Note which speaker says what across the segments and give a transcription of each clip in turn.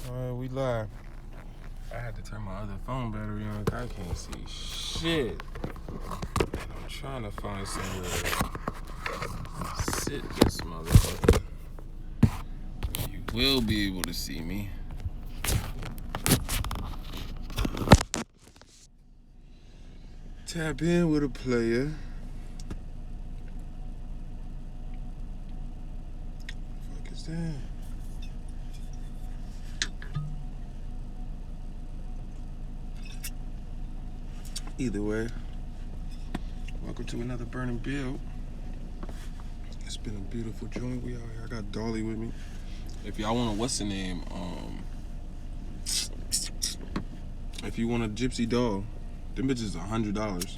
Speaker 1: Alright, we live. I had to turn my other phone battery on. I can't see shit. I'm trying to find somewhere to sit this motherfucker. You will be able to see me. Tap in with a player. What the fuck is that? Either way, welcome to another Burning Bill. It's been a beautiful joint. We out here. I got Dolly with me. If y'all want a what's the name? If you want a gypsy doll, them bitches $100.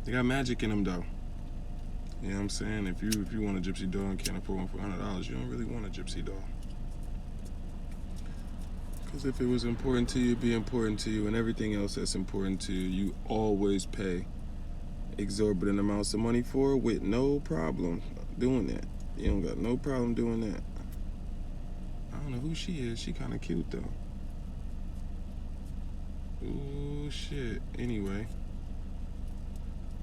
Speaker 1: They got magic in them though. You know what I'm saying? If you want a gypsy doll and can't afford one for $100, you don't really want a gypsy doll. Because if it was important to you, it'd be important to you, and everything else that's important to you, you always pay exorbitant amounts of money for with no problem doing that. You don't got no problem doing that. I don't know who she is. She kind of cute though. Ooh, shit. Anyway.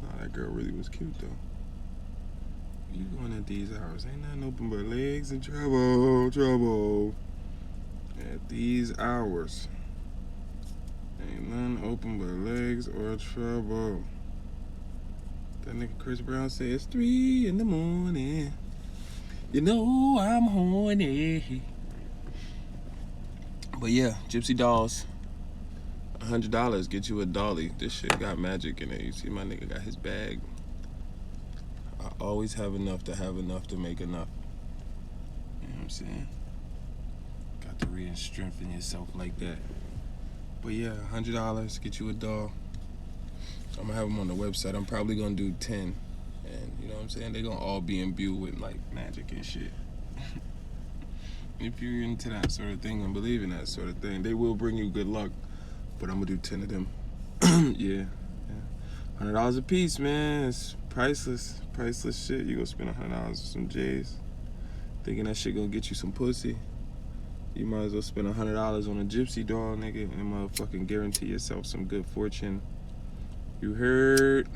Speaker 1: Nah, that girl really was cute though. You going at these hours. Ain't nothing open but legs and trouble. At these hours. Ain't nothing open but legs or trouble. That nigga Chris Brown said it's 3 in the morning. You know I'm horny. But yeah, gypsy dolls. $100 get you a dolly. This shit got magic in it. You see my nigga got his bag. I always have enough to make enough. You know what I'm saying? Got to re-strengthen yourself like that. But yeah, $100 get you a doll. I'm gonna have them on the website. I'm probably gonna do 10. And you know what I'm saying? They're gonna all be imbued with like magic and shit. If you're into that sort of thing and believe in that sort of thing, they will bring you good luck. But I'm gonna do 10 of them. Yeah. $100 a piece, man. It's priceless. Priceless shit. You gonna spend $100 on some J's. Thinking that shit gonna get you some pussy. You might as well spend $100 on a gypsy doll, nigga, and motherfucking guarantee yourself some good fortune. You heard?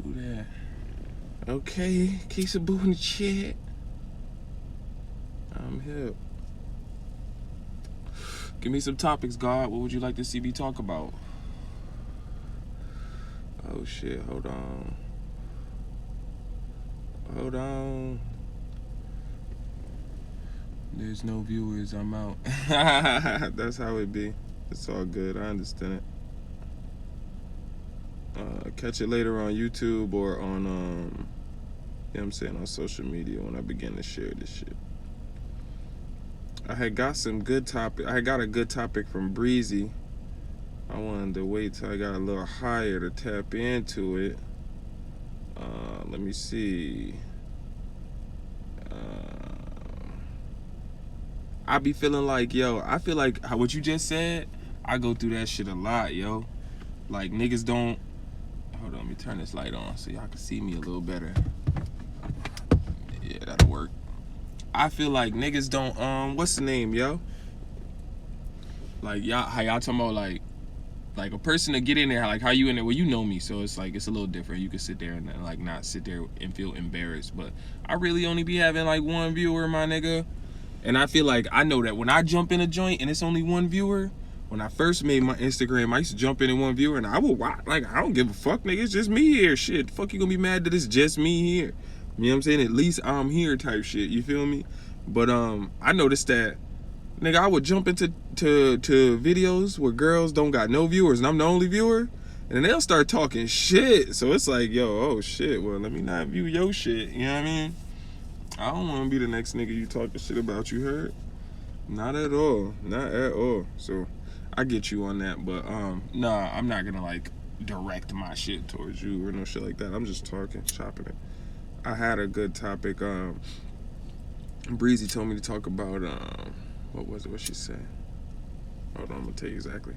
Speaker 1: Who that? Okay, Keisha Boo in the chat. I'm hip. Give me some topics, God. What would you like to see me talk about? Oh shit, hold on. There's no viewers, I'm out. That's how it be. It's all good, I understand it. Catch it later on YouTube or on, you know what I'm saying, on social media when I begin to share this shit. I had got some good topic. I got a good topic from Breezy. I wanted to wait till I got a little higher to tap into it. Let me see. I be feeling like, yo, I feel like what you just said, I go through that shit a lot, yo. Like, niggas don't... Hold on, let me turn this light on so y'all can see me a little better. Yeah, that'll work. I feel like niggas don't, what's the name, yo? Like, y'all, how y'all talking about, like a person to get in there, like how you in there, well, you know me, so it's like, it's a little different. You can sit there and like not sit there and feel embarrassed, but I really only be having like one viewer, my nigga. And I feel like I know that when I jump in a joint and it's only one viewer, when I first made my Instagram, I used to jump in one viewer and I would watch, like, I don't give a fuck, nigga, it's just me here, shit. Fuck, you gonna be mad that it's just me here? You know what I'm saying? At least I'm here type shit, you feel me? But I noticed that, nigga, I would jump into videos where girls don't got no viewers and I'm the only viewer, and then they'll start talking shit. So it's like, yo, oh shit, well, let me not view your shit, you know what I mean? I don't want to be the next nigga you talking shit about, you heard? Not at all. Not at all. So I get you on that, but nah, I'm not gonna like direct my shit towards you or no shit like that. I'm just talking, chopping it. I had a good topic. Breezy told me to talk about what was it? What she said? Hold on, I'm gonna tell you exactly.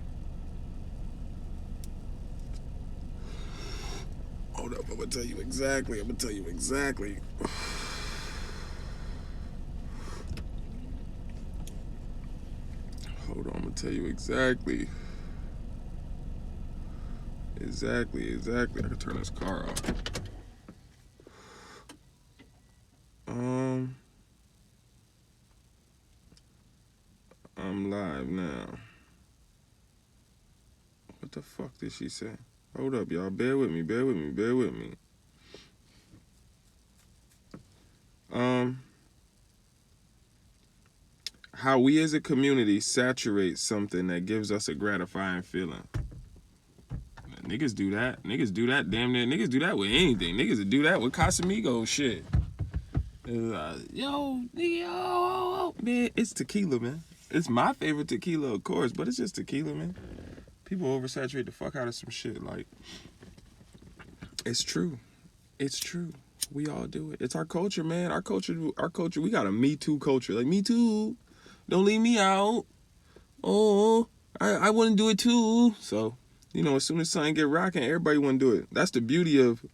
Speaker 1: Hold up, I'm gonna tell you exactly. Hold on, I'm gonna tell you exactly. Exactly. I can turn this car off. I'm live now. What the fuck did she say? Hold up, y'all. Bear with me. How we as a community saturate something that gives us a gratifying feeling. Niggas do that. Damn near. Niggas do that with anything. Niggas would do that with Casamigo shit. Yo, man, it's tequila, man. It's my favorite tequila, of course, but it's just tequila, man. People oversaturate the fuck out of some shit. Like, it's true. We all do it. It's our culture, man. Our culture. We got a Me Too culture. Like, me too. Don't leave me out. Oh, I wouldn't do it too. So, as soon as something get rocking, everybody want to do it. That's the beauty of.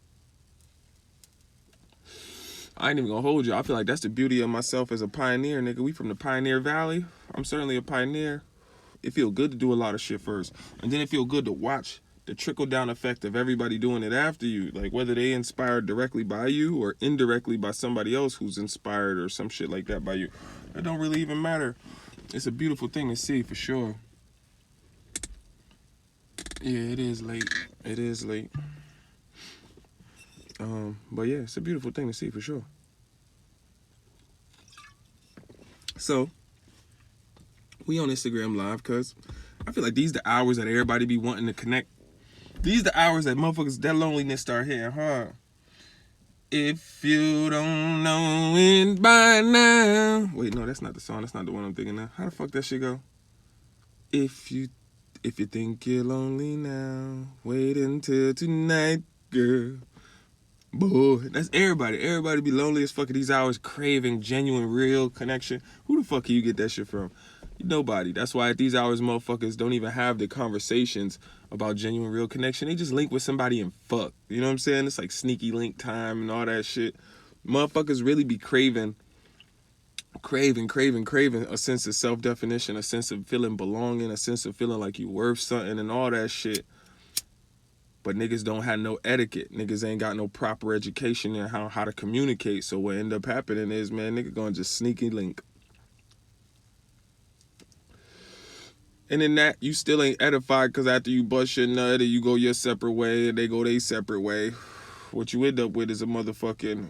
Speaker 1: I ain't even gonna hold you. I feel like that's the beauty of myself as a pioneer, nigga. We from the Pioneer Valley. I'm certainly a pioneer. It feel good to do a lot of shit first, and then it feel good to watch the trickle down effect of everybody doing it after you. Like, whether they inspired directly by you or indirectly by somebody else who's inspired or some shit like that by you. It don't really even matter. It's a beautiful thing to see for sure. Yeah, it is late. But yeah, it's a beautiful thing to see for sure. So, we on Instagram Live because I feel like these the hours that everybody be wanting to connect. These the hours that motherfuckers, that loneliness start hitting hard. If you don't know it by now. Wait, no, that's not the song. That's not the one I'm thinking of. How the fuck that shit go? If you think you're lonely now, wait until tonight, girl. Boy, that's everybody. Everybody be lonely as fuck at these hours, craving genuine, real connection. Who the fuck can you get that shit from? Nobody. That's why at these hours, motherfuckers don't even have the conversations about genuine, real connection. They just link with somebody and fuck. You know what I'm saying? It's like sneaky link time and all that shit. Motherfuckers really be craving a sense of self-definition, a sense of feeling belonging, a sense of feeling like you worth something and all that shit. But niggas don't have no etiquette. Niggas ain't got no proper education in how to communicate. So what end up happening is, man, nigga gonna just sneaky link. And in that, you still ain't edified because after you bust your nut and you go your separate way and they go their separate way, what you end up with is a motherfucking...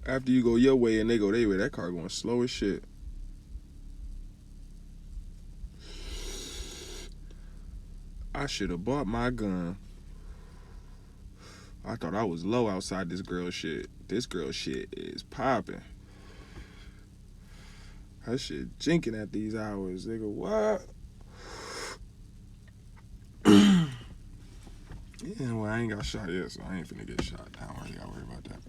Speaker 1: After you go your way and they go their way, that car going slow as shit. I should have bought my gun. I thought I was low outside this girl shit. This girl shit is popping. That shit jinking at these hours. Nigga, what? Yeah, well, I ain't got shot yet, so I ain't finna get shot. I don't really gotta worry about that.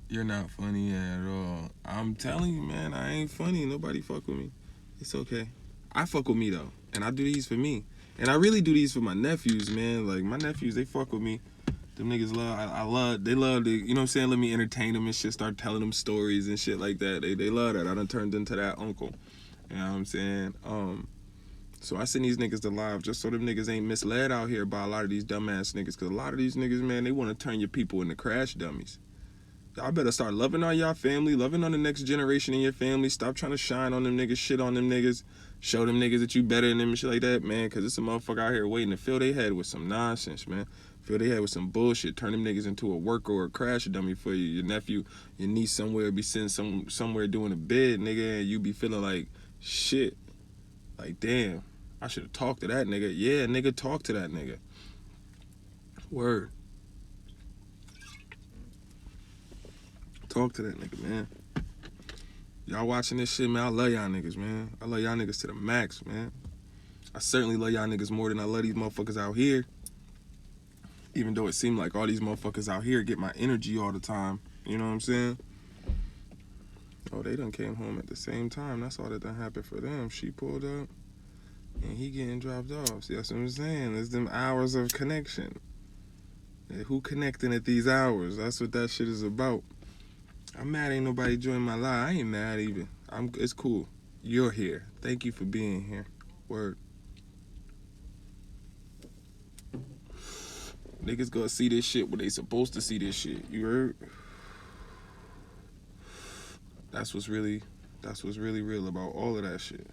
Speaker 1: You're not funny at all. I'm telling you, man, I ain't funny. Nobody fuck with me. It's okay. I fuck with me, though. And I do these for me. And I really do these for my nephews, man. Like, my nephews, they fuck with me. Them niggas they love to, you know what I'm saying, let me entertain them and shit, start telling them stories and shit like that. They love that. I done turned into that uncle. You know what I'm saying? So I send these niggas to live just so them niggas ain't misled out here by a lot of these dumbass niggas. Because a lot of these niggas, man, they want to turn your people into crash dummies. Y'all better start loving on y'all family, loving on the next generation in your family. Stop trying to shine on them niggas, shit on them niggas. Show them niggas that you better than them and shit like that, man. Because it's a motherfucker out here waiting to fill their head with some nonsense, man. Fill their head with some bullshit. Turn them niggas into a worker or a crash dummy for you. Your nephew, your niece somewhere be sitting somewhere doing a bid, nigga, and you be feeling like shit. Like, damn, I should have talked to that nigga. Yeah, nigga, talk to that nigga. Word. Talk to that nigga, man. Y'all watching this shit, man, I love y'all niggas, man. I love y'all niggas to the max, man. I certainly love y'all niggas more than I love these motherfuckers out here. Even though it seemed like all these motherfuckers out here get my energy all the time. You know what I'm saying? Oh, they done came home at the same time. That's all that done happened for them. She pulled up. and he getting dropped off. See, that's what I'm saying. There's them hours of connection. Who connecting at these hours? That's what that shit is about. I'm mad ain't nobody joined my live. I ain't mad even. It's cool. You're here. Thank you for being here. Word. Niggas gonna see this shit when they supposed to see this shit. You heard? That's what's really real about all of that shit.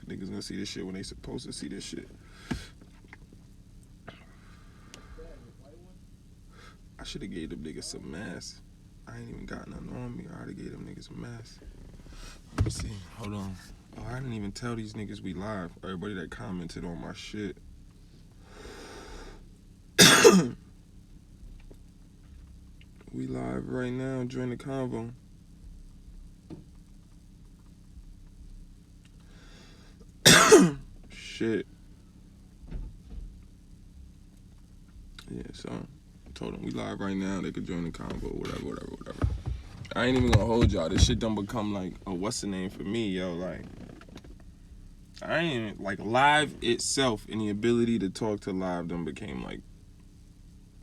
Speaker 1: Niggas gonna see this shit when they supposed to see this shit. I should have gave them niggas some masks. I ain't even got nothing on me. I already gave them niggas some masks. Let me see. Hold on. Oh, I didn't even tell these niggas we live. Everybody that commented on my shit. We live right now. Join the convo. Shit. Yeah, so I told them we live right now. They could join the convo. Whatever. I ain't even gonna hold y'all. This shit don't become like, oh, what's the name for me, yo? Like, I ain't like live itself and the ability to talk to live done became like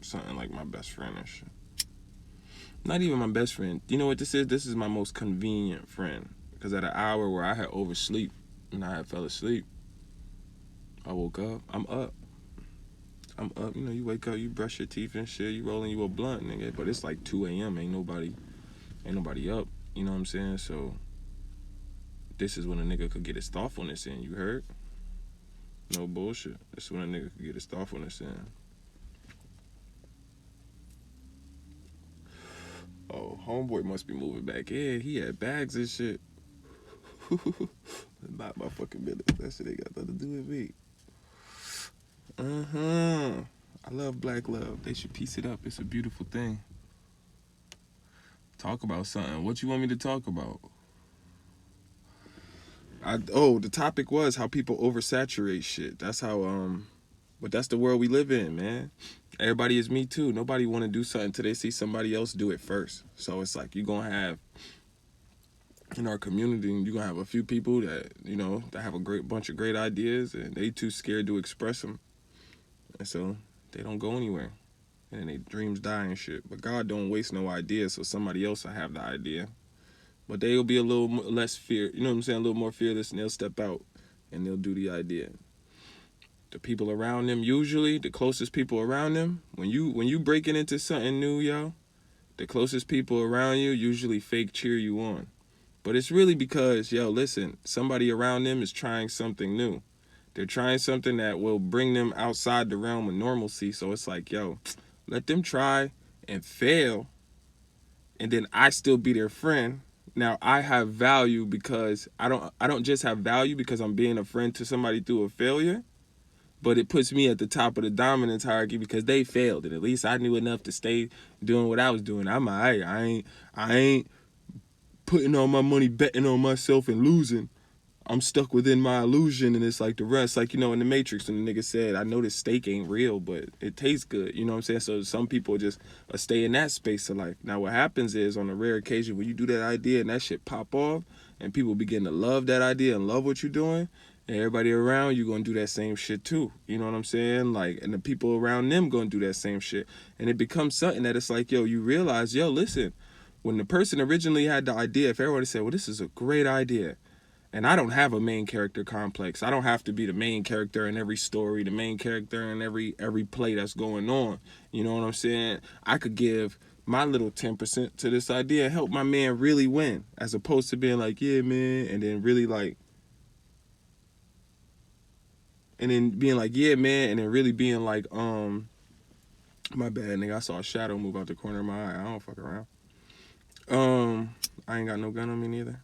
Speaker 1: something like my best friend and shit. Not even my best friend. You know what this is? This is my most convenient friend. Because at an hour where I had oversleep and I had fell asleep, I woke up. I'm up. You know, you wake up, you brush your teeth and shit, you rolling you a blunt, nigga. But it's like 2 a.m. Ain't nobody up. You know what I'm saying? So this is when a nigga could get his thoughtfulness in. You heard? No bullshit. This is when a nigga could get his thoughtfulness in. Oh, homeboy must be moving back. Yeah, he had bags and shit. Not my fucking business. That shit ain't got nothing to do with me. I love black love. They should piece it up. It's a beautiful thing. Talk about something. What you want me to talk about? The topic was how people oversaturate shit. That's how but that's the world we live in, man. Everybody is me too. Nobody want to do something until they see somebody else do it first. So it's like you're gonna have in our community, you're gonna have a few people that, you know, that have a great bunch of great ideas and they too scared to express them. And so they don't go anywhere. And their dreams die and shit. But God don't waste no ideas, so somebody else will have the idea. But they'll be a little less fear, you know what I'm saying, a little more fearless, and they'll step out and they'll do the idea. The people around them, usually the closest people around them, when you breaking into something new, yo, the closest people around you usually fake cheer you on. But it's really because, yo, listen, somebody around them is trying something new. They're trying something that will bring them outside the realm of normalcy. So it's like, yo, let them try and fail, and then I still be their friend. Now I have value because I don't just have value because I'm being a friend to somebody through a failure, but it puts me at the top of the dominance hierarchy because they failed, and at least I knew enough to stay doing what I was doing. I'm alright. I ain't putting all my money betting on myself and losing. I'm stuck within my illusion, and it's like the rest. Like, you know, in the Matrix, when the nigga said, I know this steak ain't real, but it tastes good. You know what I'm saying? So some people just stay in that space of life. Now, what happens is, on a rare occasion, when you do that idea and that shit pop off, and people begin to love that idea and love what you're doing, and everybody around you gonna do that same shit too. You know what I'm saying? Like, and the people around them gonna do that same shit. And it becomes something that it's like, yo, you realize, yo, listen, when the person originally had the idea, if everybody said, well, this is a great idea, and I don't have a main character complex. I don't have to be the main character in every story, the main character in every play that's going on. You know what I'm saying? I could give my little 10% to this idea and help my man really win, as opposed to being like, yeah, man, and then really like, and then being like, yeah, man, and then really being like, my bad, nigga, I saw a shadow move out the corner of my eye. I don't fuck around. I ain't got no gun on me neither.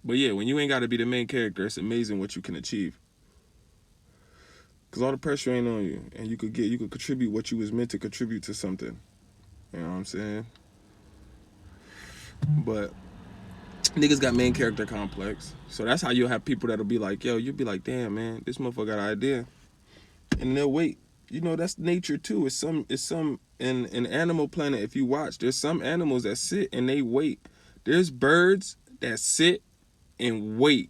Speaker 1: But yeah, when you ain't got to be the main character, it's amazing what you can achieve. Cause all the pressure ain't on you, and you could contribute what you was meant to contribute to something. You know what I'm saying? But niggas got main character complex, so that's how you'll have people that'll be like, yo, you'll be like, damn, man, this motherfucker got an idea, and they'll wait. you know, that's nature too. It's some in Animal Planet. If you watch, there's some animals that sit and they wait. There's birds that sit and wait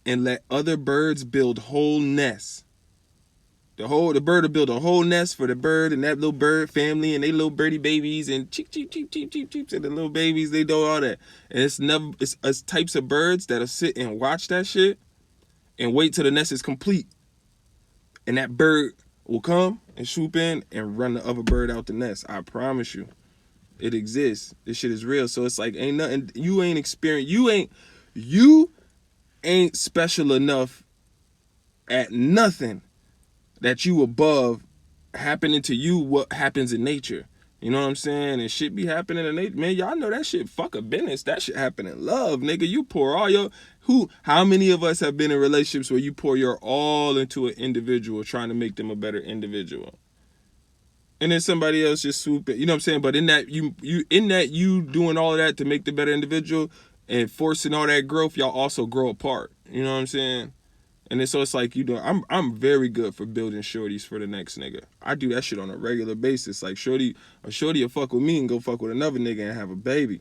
Speaker 1: and let other birds build whole nests. The bird will build a whole nest for the bird and that little bird family and they little birdie babies and cheep cheep cheep cheep cheep cheep and the little babies, they do all that. And it's types of birds that'll sit and watch that shit and wait till the nest is complete. And that bird will come and swoop in and run the other bird out the nest. I promise you. It exists. This shit is real. So it's like ain't nothing, you ain't experienced, you ain't special enough at nothing that you above happening to you what happens in nature. You know what I'm saying? And shit be happening in nature. Man, y'all know that shit fuck a business. That shit happen in love, nigga. You pour all your how many of us have been in relationships where you pour your all into an individual trying to make them a better individual? And then somebody else just swoop it. You know what I'm saying? But in that you doing all of that to make the better individual and forcing all that growth, y'all also grow apart. You know what I'm saying? And then so it's like, you know, I'm very good for building shorties for the next nigga. I do that shit on a regular basis. Like a shorty will fuck with me and go fuck with another nigga and have a baby.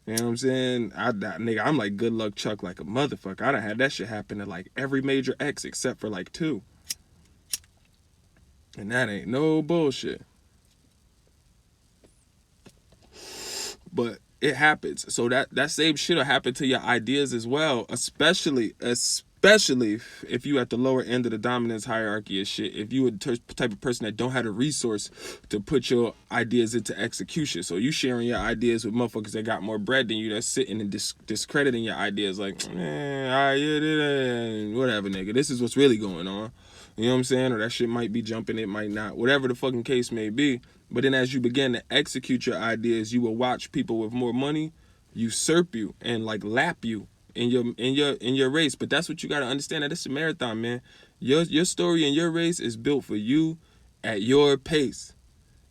Speaker 1: You know what I'm saying? Nigga, I'm like good luck Chuck like a motherfucker. I done had that shit happen to like every major ex except for like 2. And that ain't no bullshit. But it happens. So that same shit will happen to your ideas as well, especially if you at the lower end of the dominance hierarchy of shit. If you a type of person that don't have the resource to put your ideas into execution. So you sharing your ideas with motherfuckers that got more bread than you, that's sitting and discrediting your ideas like, man, whatever, nigga. This is what's really going on. You know what I'm saying? Or that shit might be jumping, it might not. Whatever the fucking case may be. But then as you begin to execute your ideas, you will watch people with more money usurp you and like lap you in your race. But that's what you gotta understand, that it's a marathon, man. Your story and your race is built for you at your pace.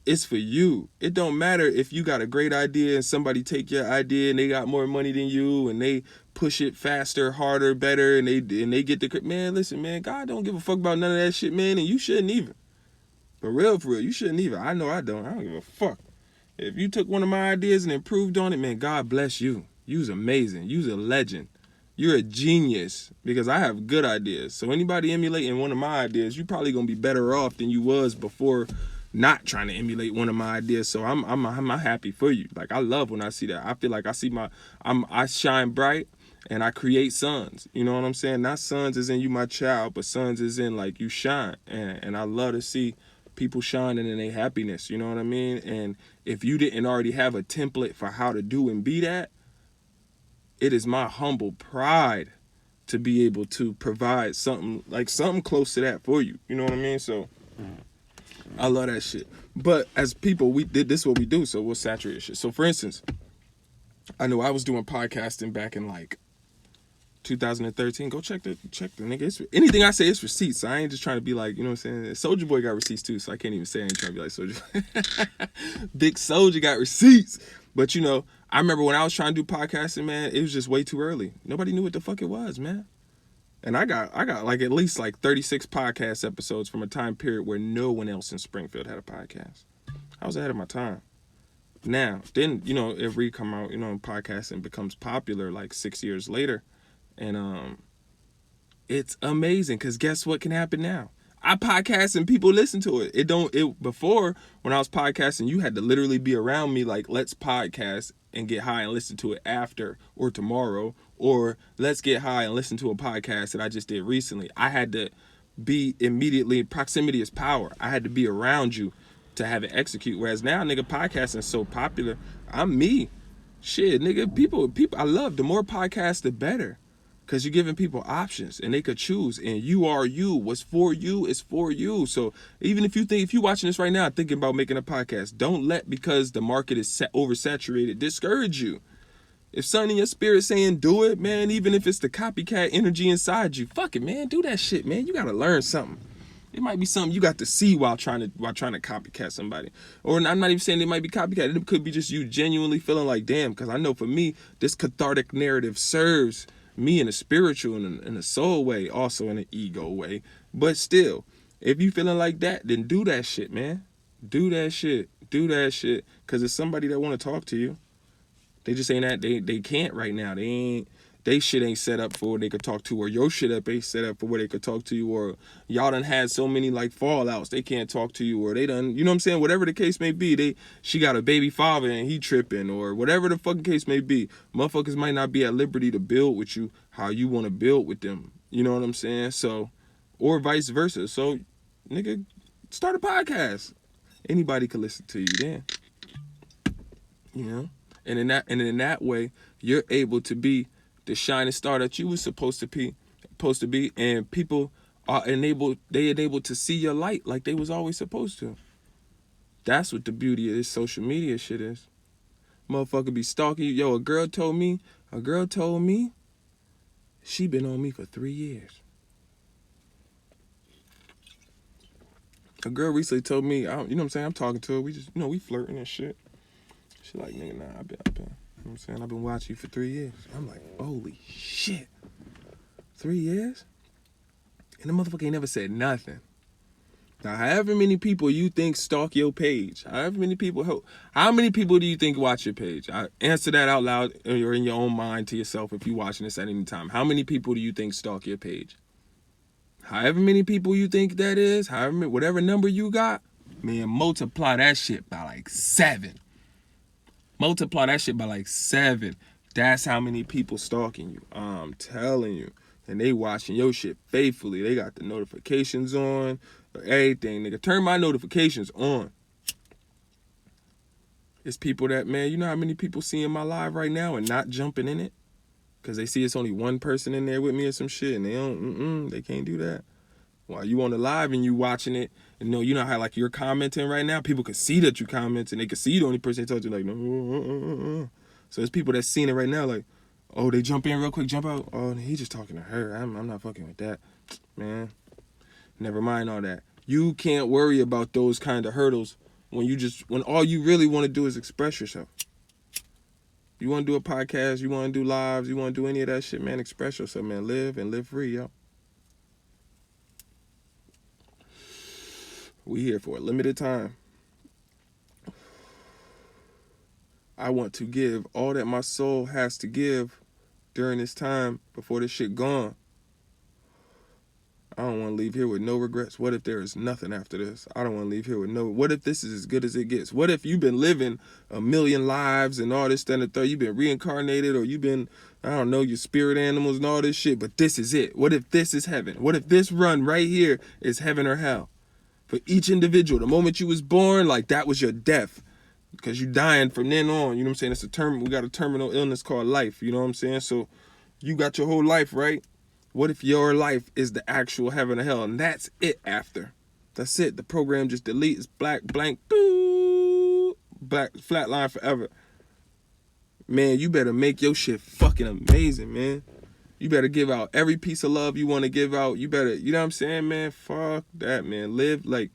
Speaker 1: It's for you. It don't matter if you got a great idea and somebody take your idea and they got more money than you and they push it faster, harder, better, and they get the man. Listen, man, God don't give a fuck about none of that shit, man, and you shouldn't either. For real, you shouldn't either. I know I don't. I don't give a fuck. If you took one of my ideas and improved on it, man, God bless you. You's amazing. You's a legend. You're a genius because I have good ideas. So anybody emulating one of my ideas, you probably gonna be better off than you was before not trying to emulate one of my ideas. So I'm happy for you. Like I love when I see that. I feel like I see I shine bright and I create suns. You know what I'm saying? Not suns as in you my child, but suns as in like you shine. And I love to see people shining in their happiness. You know what I mean? And if you didn't already have a template for how to do and be that, it is my humble pride to be able to provide something close to that for you. You know what I mean? So I love that shit. But as people, we did this what we do, so we'll saturate shit. So for instance, I know I was doing podcasting back in like 2013. Go check the nigga. Anything I say is receipts. I ain't just trying to be like, you know what I'm saying? Soulja Boy got receipts too, so I can't even say I ain't trying to be like Soulja. Big Soulja got receipts. But you know, I remember when I was trying to do podcasting, man, it was just way too early. Nobody knew what the fuck it was, man. And I got like at least like 36 podcast episodes from a time period where no one else in Springfield had a podcast. I was ahead of my time. Now, then, you know, if we come out, you know, podcasting becomes popular like 6 years later. And it's amazing because guess what can happen now? I podcast and people listen to it. Before, when I was podcasting, you had to literally be around me like, let's podcast and get high and listen to it after or tomorrow, or let's get high and listen to a podcast that I just did recently. I had to be immediately, proximity is power. I had to be around you to have it execute. Whereas now, nigga, podcasting is so popular. I'm me. Shit, nigga, people, I love the more podcasts, the better. Because you're giving people options and they could choose. And you are you. What's for you is for you. So even if you're watching this right now thinking about making a podcast, don't let, because the market is oversaturated, discourage you. If something in your spirit saying do it, man, even if it's the copycat energy inside you, fuck it, man. Do that shit, man. You got to learn something. It might be something you got to see while trying to copycat somebody. Or I'm not even saying it might be copycat. It could be just you genuinely feeling like, damn, because I know for me, this cathartic narrative serves me in a spiritual and in a soul way, also in an ego way. But still, If you feeling like that, then do that shit, man. Do that shit. Do that shit. Cause it's somebody that want to talk to you. They just ain't that they can't right now. They shit ain't set up for where they could talk to, or your shit up ain't set up for where they could talk to you, or y'all done had so many like fallouts they can't talk to you, or they done, you know what I'm saying? Whatever the case may be, she got a baby father and he tripping, or whatever the fucking case may be. Motherfuckers might not be at liberty to build with you how you want to build with them. You know what I'm saying? So, or vice versa. So, nigga, start a podcast. Anybody can listen to you then. You know? And in that way, you're able to be the shining star that you were supposed to be, and people are enabled to see your light like they was always supposed to. That's what the beauty of this social media shit is. Motherfucker be stalking you. Yo, a girl told me she been on me for 3 years. A girl recently told me, you know what I'm saying, I'm talking to her, we just, we flirting and shit. She like, nigga, nah, I've been, you know what I'm saying, I've been watching you for 3 years. I'm like, holy shit. 3 years? And the motherfucker ain't never said nothing. Now, however many people you think stalk your page, how many people do you think watch your page? Answer that out loud or in your own mind to yourself if you're watching this at any time. How many people do you think stalk your page? However many people you think that is, whatever number you got, man, multiply that shit by like 7. Multiply that shit by like 7. That's how many people stalking you. I'm telling you. And they watching your shit faithfully. They got the notifications on, everything. Nigga, turn my notifications on. It's people that, man, you know how many people seeing my live right now and not jumping in it? Because they see it's only one person in there with me or some shit, and they can't do that. While you on the live and you watching it, and you know how like you're commenting right now, people can see that you comment, and they can see the only person they talk to, like, no. So there's people that's seeing it right now, like, oh, they jump in real quick, jump out. Oh, he just talking to her. I'm not fucking with that, man. Never mind all that. You can't worry about those kind of hurdles when all you really want to do is express yourself. You want to do a podcast, you want to do lives, you want to do any of that shit, man, express yourself, man. Live and live free, yo. We here for a limited time. I want to give all that my soul has to give during this time before this shit gone. I don't want to leave here with no regrets. What if there is nothing after this? I don't want to leave here with what if this is as good as it gets? What if you've been living a million lives and all this, that, and the third? You've been reincarnated, or you've been, I don't know, your spirit animals and all this shit, but this is it. What if this is heaven? What if this run right here is heaven or hell? For each individual, the moment you was born, like that was your death. Because you dying from then on, you know what I'm saying? We got a terminal illness called life, you know what I'm saying? So you got your whole life, right? What if your life is the actual heaven or hell? And that's it after. That's it. The program just deletes, black, blank, boo, black, flat line forever. Man, you better make your shit fucking amazing, man. You better give out every piece of love you want to give out. You better, you know what I'm saying, man? Fuck that, man. Live like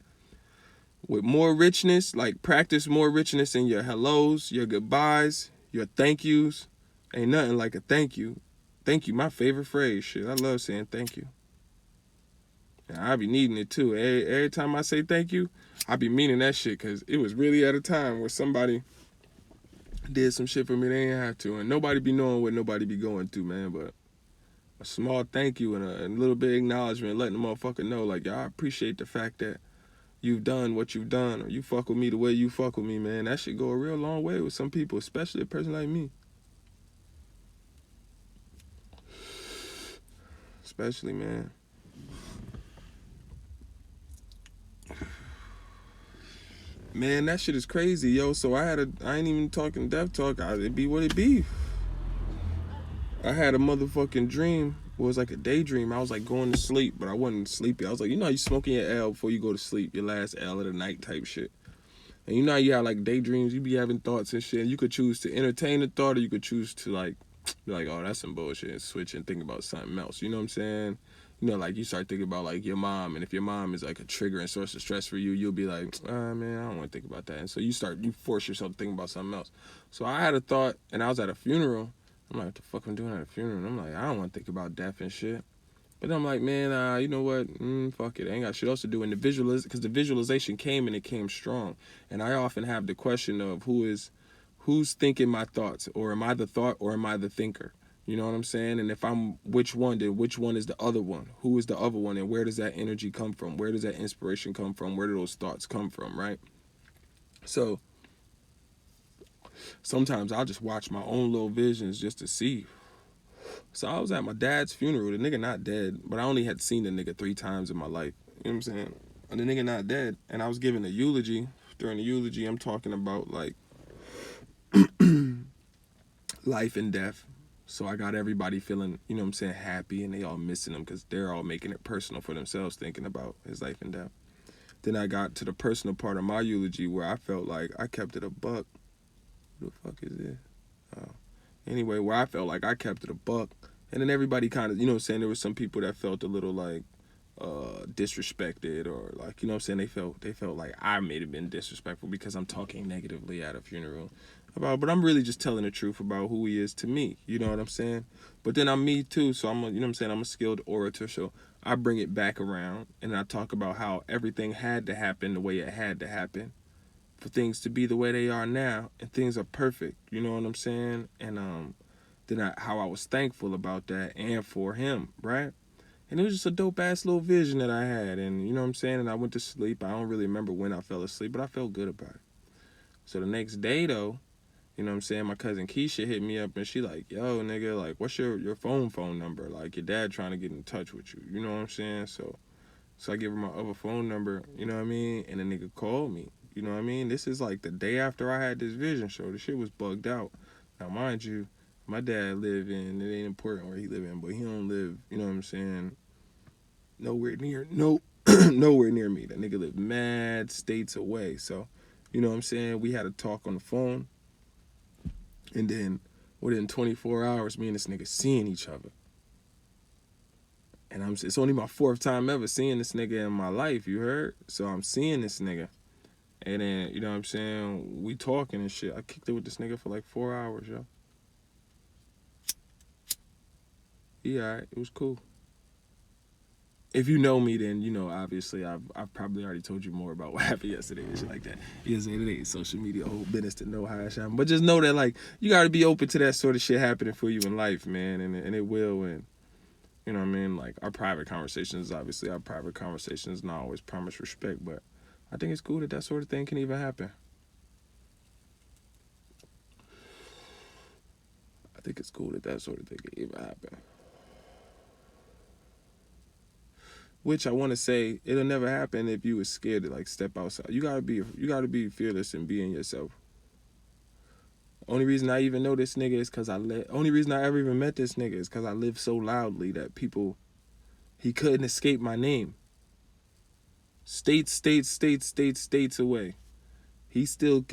Speaker 1: with more richness, like practice more richness in your hellos, your goodbyes, your thank yous. Ain't nothing like a thank you. Thank you, my favorite phrase. Shit, I love saying thank you. And I be needing it too. Every time I say thank you, I be meaning that shit, because it was really at a time where somebody did some shit for me they ain't have to. And nobody be knowing what nobody be going through, man. But a small thank you and a little bit of acknowledgement, letting the motherfucker know, like, I appreciate the fact that you've done what you've done, or you fuck with me the way you fuck with me, man. That shit go a real long way with some people, especially a person like me. Especially, man. Man, that shit is crazy, yo. So I ain't even talking death talk. It be what it be. I had a motherfucking dream. It was like a daydream. I was like going to sleep, but I wasn't sleepy. I was like, you know how you smoking your L before you go to sleep, your last L of the night type shit. And you know how you have like daydreams, you be having thoughts and shit. And you could choose to entertain the thought, or you could choose to like be like, oh, that's some bullshit, and switch and think about something else. You know what I'm saying? You know, like you start thinking about like your mom, and if your mom is like a trigger and source of stress for you, you'll be like, man, I don't want to think about that. And so you force yourself to think about something else. So I had a thought, and I was at a funeral. I'm like, what the fuck I'm doing at a funeral? And I'm like, I don't want to think about death and shit. But I'm like, man, you know what? Fuck it. I ain't got shit else to do. And because the visualization came and it came strong. And I often have the question of who's thinking my thoughts, or am I the thought, or am I the thinker? You know what I'm saying? And if I'm which one, then which one is the other one? Who is the other one? And where does that energy come from? Where does that inspiration come from? Where do those thoughts come from? Right? So sometimes I'll just watch my own little visions just to see. So I was at my dad's funeral. The nigga not dead, but I only had seen the nigga 3 times in my life. You know what I'm saying? And the nigga not dead. And I was giving a eulogy. During the eulogy, I'm talking about like life and death. So I got everybody feeling, you know what I'm saying, happy, and they all missing him because they're all making it personal for themselves, thinking about his life and death. Then I got to the personal part of my eulogy where I felt like I kept it a buck. Who the fuck is this? Oh. Anyway, where I felt like I kept it a buck. And then everybody kind of, you know what I'm saying, there was some people that felt a little like disrespected, or like, you know what I'm saying, they felt like I may have been disrespectful because I'm talking negatively at a funeral about, but I'm really just telling the truth about who he is to me, you know what I'm saying? But then I'm me too, so I'm a, you know what I'm saying, I'm a skilled orator, so I bring it back around and I talk about how everything had to happen the way it had to happen for things to be the way they are now, and things are perfect, you know what I'm saying? And then how I was thankful about that and for him, right? And it was just a dope ass little vision that I had. And you know what I'm saying? And I went to sleep. I don't really remember when I fell asleep, but I felt good about it. So the next day though, you know what I'm saying, my cousin Keisha hit me up and she like, yo, nigga, like, what's your phone number? Like, your dad trying to get in touch with you. You know what I'm saying? So I give her my other phone number, you know what I mean? And the nigga called me. You know what I mean? This is like the day after I had this vision show. The shit was bugged out. Now mind you, my dad live in, it ain't important where he live in, but he don't live, you know what I'm saying, nowhere near me. That nigga lived mad states away. So, you know what I'm saying? We had a talk on the phone, and then within 24 hours, me and this nigga seeing each other. And it's only my fourth time ever seeing this nigga in my life, you heard? So I'm seeing this nigga. And then, you know what I'm saying, we talking and shit. I kicked it with this nigga for like 4 hours, yo. He alright, it was cool. If you know me, then you know, obviously I've probably already told you more about what happened yesterday and shit like that. It ain't social media whole business to know how it happened. But just know that, like, you gotta be open to that sort of shit happening for you in life, man, and it will. And you know what I mean? Like, our private conversations, obviously our private conversations not always promise respect, but I think it's cool that that sort of thing can even happen. I think it's cool that that sort of thing can even happen. Which I want to say, it'll never happen if you was scared to like step outside. You gotta be fearless and being yourself. Only reason I even know this nigga is because only reason I ever even met this nigga is because I lived so loudly that he couldn't escape my name. States away. He's still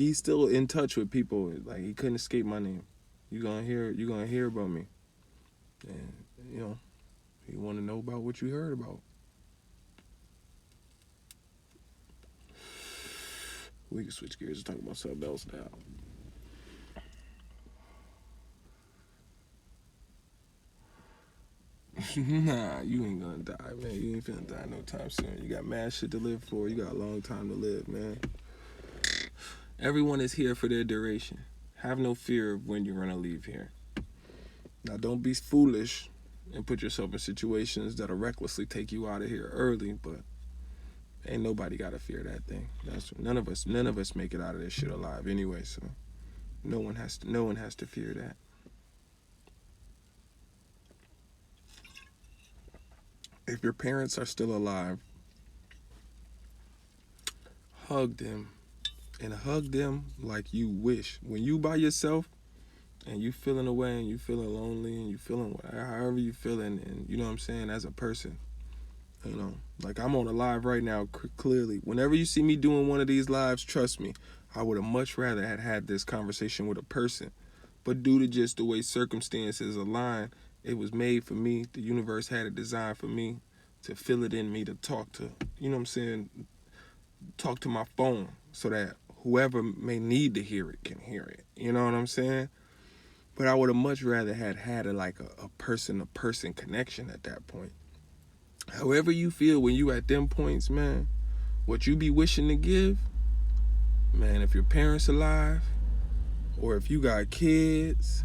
Speaker 1: in touch with people. Like, he couldn't escape my name. You gonna hear about me. And you know, you want to know about what you heard about. We can switch gears and talk about something else now. Nah, you ain't gonna die, man. You ain't finna die no time soon. You got mad shit to live for. You got a long time to live, man. Everyone is here for their duration. Have no fear of when you're gonna leave here. Now, don't be foolish and put yourself in situations that'll recklessly take you out of here early, but ain't nobody gotta fear that thing. None of us make it out of this shit alive anyway, so no one has to fear that. If your parents are still alive, hug them, and hug them like you wish. When you by yourself and you feeling away and you feeling lonely and you feeling however you feeling, and you know what I'm saying, as a person, you know, like, I'm on a live right now, clearly. Whenever you see me doing one of these lives, trust me, I would have much rather had this conversation with a person. But due to just the way circumstances align, it was made for me. The universe had it designed for me to feel it in me to talk to, you know what I'm saying, talk to my phone so that whoever may need to hear it can hear it. You know what I'm saying? But I would have much rather had a person-to-person connection at that point. However you feel when you at them points, man, what you be wishing to give, man, if your parents alive, or if you got kids,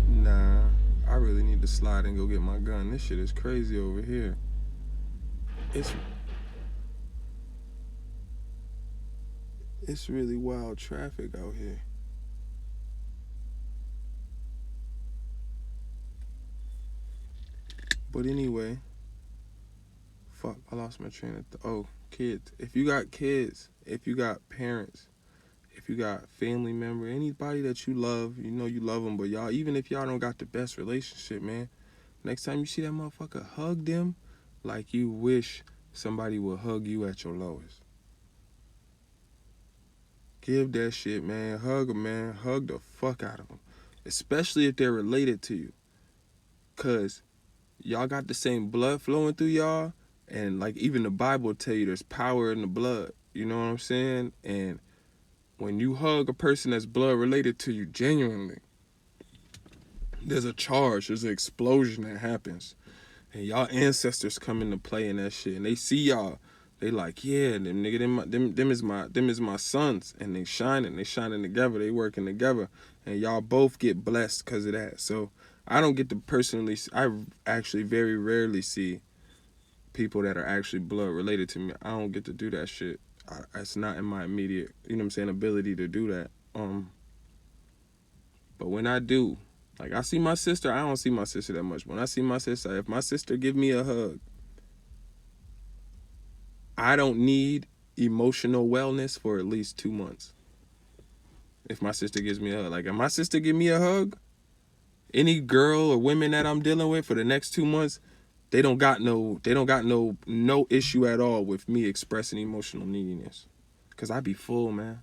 Speaker 1: nah, I really need to slide and go get my gun. This shit is crazy over here. It's it's really wild traffic out here. But anyway, fuck, I lost my train of oh, kids. If you got kids, if you got parents, if you got family member, anybody that you love, you know you love them, but y'all, even if y'all don't got the best relationship, man, next time you see that motherfucker, hug them like you wish somebody would hug you at your lowest. Give that shit, man. Hug them, man. Hug the fuck out of them. Especially if they're related to you. Because y'all got the same blood flowing through y'all. And like even the Bible tell you there's power in the blood. You know what I'm saying? And when you hug a person that's blood related to you genuinely, there's a charge, there's an explosion that happens. And y'all ancestors come into play in that shit. And they see y'all. They like, yeah, them nigga, them is my sons. And they shining together, they working together. And y'all both get blessed because of that. So I don't get to personally, I actually very rarely see people that are actually blood related to me. I don't get to do that shit. It's not in my immediate, you know what I'm saying, ability to do that. But when I do, like I see my sister, I don't see my sister that much. When I see my sister, if my sister give me a hug, I don't need emotional wellness for at least 2 months. If my sister gives me a hug, like if my sister give me a hug, any girl or women that I'm dealing with for the next 2 months, they don't got no issue at all with me expressing emotional neediness. Cause I be full, man.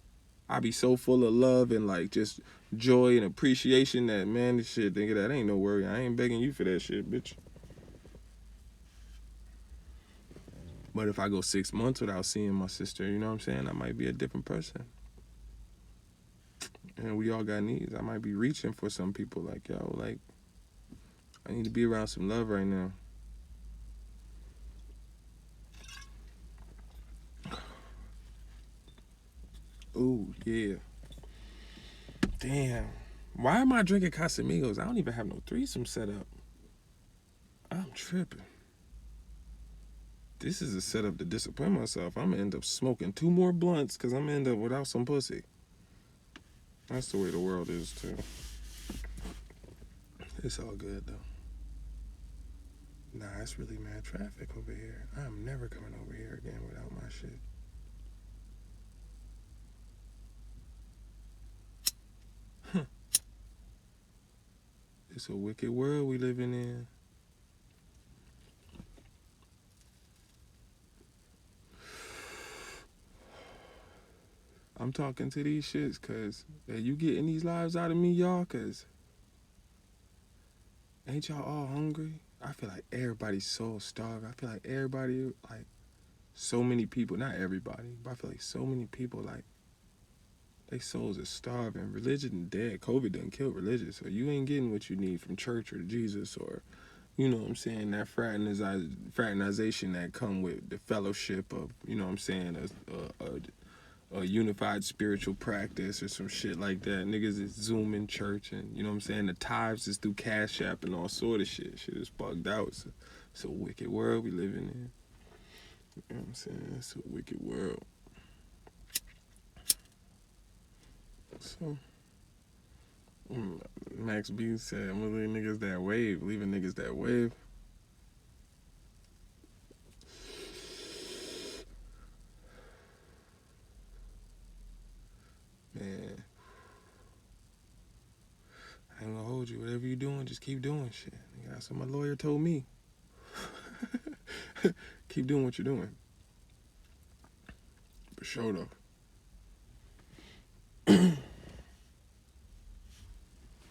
Speaker 1: I be so full of love and like just joy and appreciation that, man, this shit, nigga, that ain't no worry. I ain't begging you for that shit, bitch. But if I go 6 months without seeing my sister, you know what I'm saying? I might be a different person. And we all got needs. I might be reaching for some people like, yo, like, I need to be around some love right now. Ooh, yeah. Damn. Why am I drinking Casamigos? I don't even have no threesome set up. I'm tripping. This is a setup to disappoint myself. I'm gonna end up smoking 2 more blunts because I'm gonna end up without some pussy. That's the way the world is, too. It's all good, though. Nah, it's really mad traffic over here. I'm never coming over here again without my shit. It's a wicked world we living in. I'm talking to these shits because you getting these lives out of me, y'all, because ain't y'all all hungry? I feel like everybody's so starved. I feel like everybody, like, so many people, not everybody, but I feel like so many people, like, they souls are starving. Religion dead. COVID done killed religion. So you ain't getting what you need from church or Jesus or, you know what I'm saying, that fraternization that come with the fellowship of, you know what I'm saying, a unified spiritual practice or some shit like that. Niggas is Zooming church and, you know what I'm saying, the tithes is through Cash App and all sort of shit. Shit is bugged out. It's a wicked world we living in. You know what I'm saying? It's a wicked world. So, Max B said, I'm gonna leave niggas that wave. Leaving niggas that wave. Man, I ain't gonna hold you. Whatever you doing, just keep doing shit. That's what my lawyer told me. Keep doing what you're doing. For sure, though.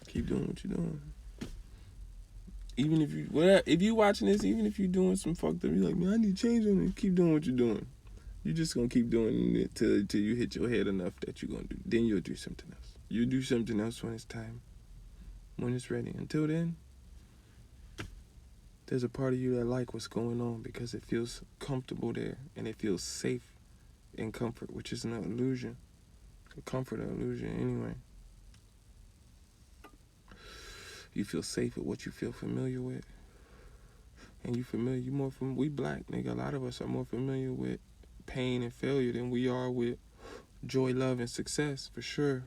Speaker 1: Keep doing what you're doing. Even if you watching this, even if you doing some fucked up, you're like, man, I need to change on it. Keep doing what you're doing. You're just gonna keep doing it till you hit your head enough that you're gonna do. Then you'll do something else. You'll do something else when it's time. When it's ready. Until then, There's a part of you that like what's going on because it feels comfortable there and it feels safe in comfort, which is an illusion. A comfort an illusion anyway. You feel safe with what you feel familiar with. And we black, nigga, a lot of us are more familiar with pain and failure than we are with joy, love, and success, for sure.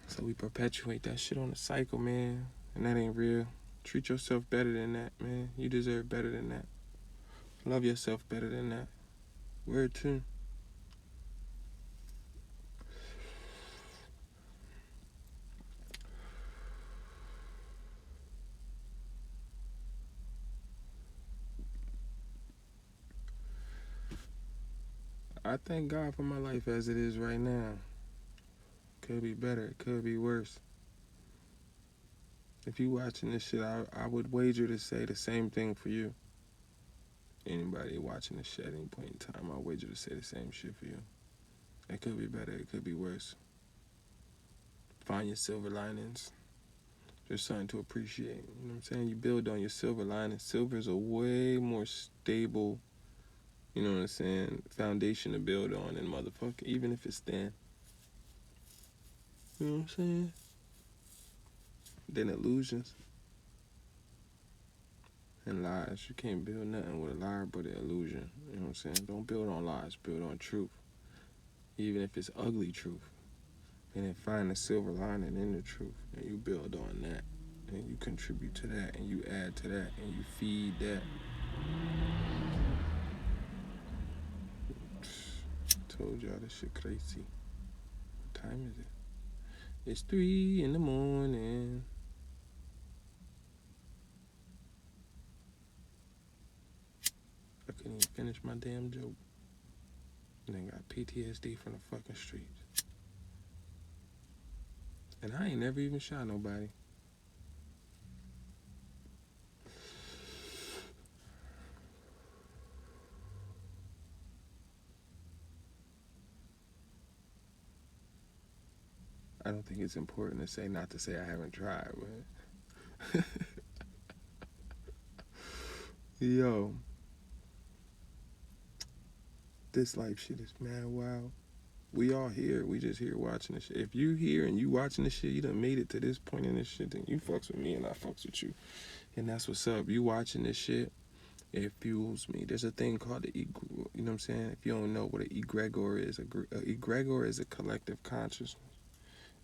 Speaker 1: So we perpetuate that shit on the cycle, man. And that ain't real. Treat yourself better than that, man. You deserve better than that. Love yourself better than that. Word too. I thank God for my life as it is right now. Could be better. It could be worse. If you watching this shit, I would wager to say the same thing for you. Anybody watching this shit at any point in time, I'll wager to say the same shit for you. It could be better. It could be worse. Find your silver linings. There's something to appreciate. You know what I'm saying? You build on your silver linings. Silver is a way more stable, you know what I'm saying, foundation to build on than motherfucker, even if it's thin. You know what I'm saying? Then illusions and lies. You can't build nothing with a lie but an illusion. You know what I'm saying? Don't build on lies. Build on truth. Even if it's ugly truth. And then find the silver lining in the truth. And you build on that. And you contribute to that. And you add to that. And you feed that. Told y'all this shit crazy. What time is it? It's 3 in the morning. I couldn't even finish my damn joke. And then got PTSD from the fucking streets. And I ain't never even shot nobody. I don't think it's important to say not to say I haven't tried, but yo, this life shit is mad wild. We all here. We just here watching this shit. If you here and you watching this shit, you done made it to this point in this shit, then you fucks with me and I fucks with you. And that's what's up. You watching this shit, it fuels me. There's a thing called the you know what I'm saying? If you don't know what an egregor is, egregor is a collective consciousness.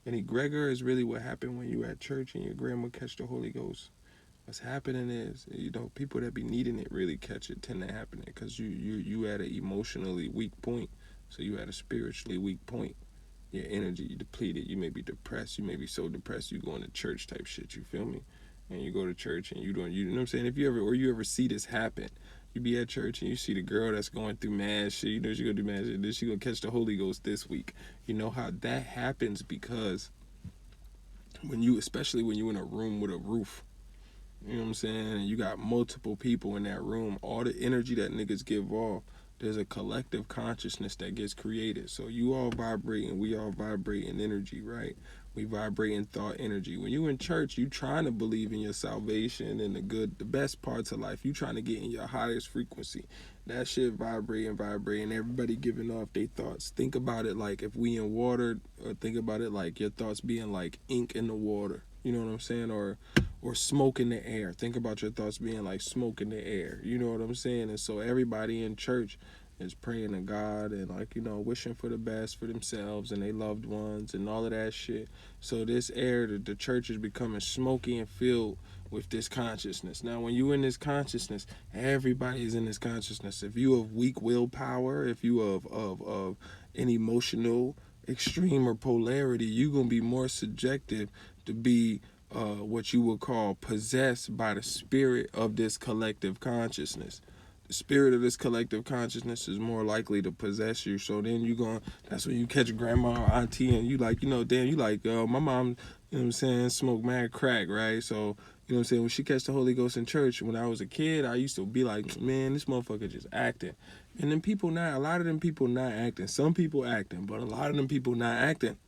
Speaker 1: An egregor is really what happened when you at church and your grandma catch the Holy Ghost. What's happening is, you know, people that be needing it really catch it, tend to happen it, because you at an emotionally weak point, so you at a spiritually weak point. Your energy depleted. You may be depressed. You may be so depressed you going to church type shit. You feel me? And you go to church and you know what I'm saying? If you ever see this happen, you be at church and you see the girl that's going through mad shit. You know she gonna do mad shit. Then she gonna catch the Holy Ghost this week. You know how that happens because especially when you in a room with a roof. You know what I'm saying? And you got multiple people in that room. All the energy that niggas give off, there's a collective consciousness that gets created. So you all vibrate and we all vibrate in energy, right? We vibrate in thought energy. When you in church, you trying to believe in your salvation and the best parts of life. You trying to get in your highest frequency. That shit vibrate and everybody giving off their thoughts. Think about it like if we in water, or think about it like your thoughts being like ink in the water. You know what I'm saying? Or smoke in the air. Think about your thoughts being like smoke in the air. You know what I'm saying? And so everybody in church is praying to God and, like, you know, wishing for the best for themselves and their loved ones and all of that shit. So this air, the church is becoming smoky and filled with this consciousness. Now, when you in this consciousness, everybody is in this consciousness. If you of weak willpower, if you of an emotional extreme or polarity, you're going to be more subjective to be what you would call possessed by the spirit of this collective consciousness. The spirit of this collective consciousness is more likely to possess you. So then that's when you catch grandma or auntie and you like, you know, damn, you like, my mom You know what I'm saying? Smoke mad crack, right? So, you know what I'm saying? When she catch the Holy Ghost in church, when I was a kid, I used to be like, man, this motherfucker just acting. And then people not, a lot of them people not acting. Some people acting, but a lot of them people not acting.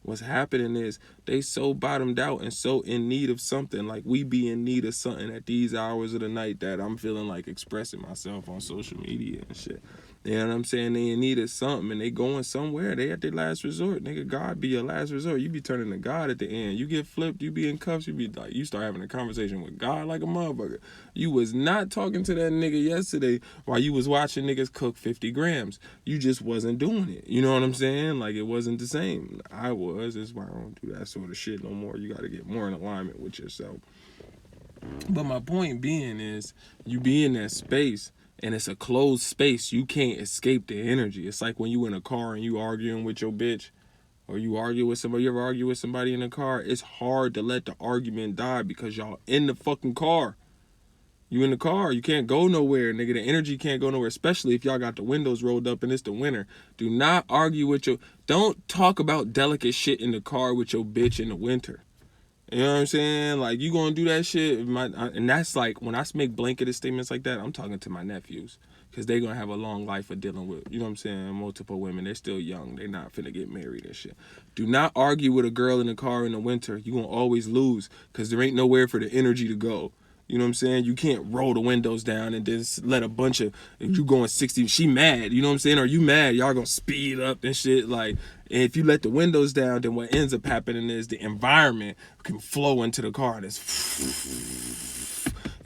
Speaker 1: What's happening is they so bottomed out and so in need of something. Like we be in need of something at these hours of the night that I'm feeling like expressing myself on social media and shit. You know what I'm saying? They in need of something and they going somewhere. They at their last resort. Nigga, God be your last resort. You be turning to God at the end. You get flipped, you be in cuffs, you be like, you start having a conversation with God like a motherfucker. You was not talking to that nigga yesterday while you was watching niggas cook 50 grams. You just wasn't doing it. You know what I'm saying? Like it wasn't the same. I was. That's why I don't do that sort of shit no more. You got to get more in alignment with yourself. But my point being is, you be in that space and it's a closed space. You can't escape the energy. It's like when you in a car and you arguing with your bitch, or you argue with somebody. You ever argue with somebody in a car? It's hard to let the argument die because y'all in the fucking car. You in the car, you can't go nowhere, nigga. The energy can't go nowhere, especially if y'all got the windows rolled up and it's the winter. Do not argue with your. Don't talk about delicate shit in the car with your bitch in the winter. You know what I'm saying? Like, you gonna do that shit. And that's like, when I make blanketed statements like that, I'm talking to my nephews. Because they gonna have a long life of dealing with, you know what I'm saying, multiple women. They're still young. They're not finna get married and shit. Do not argue with a girl in the car in the winter. You gonna always lose. Because there ain't nowhere for the energy to go. You know what I'm saying? You can't roll the windows down and just let a bunch of, if you going 60, she mad, you know what I'm saying? Or you mad, y'all gonna speed up and shit. Like, and if you let the windows down, then what ends up happening is the environment can flow into the car and it's,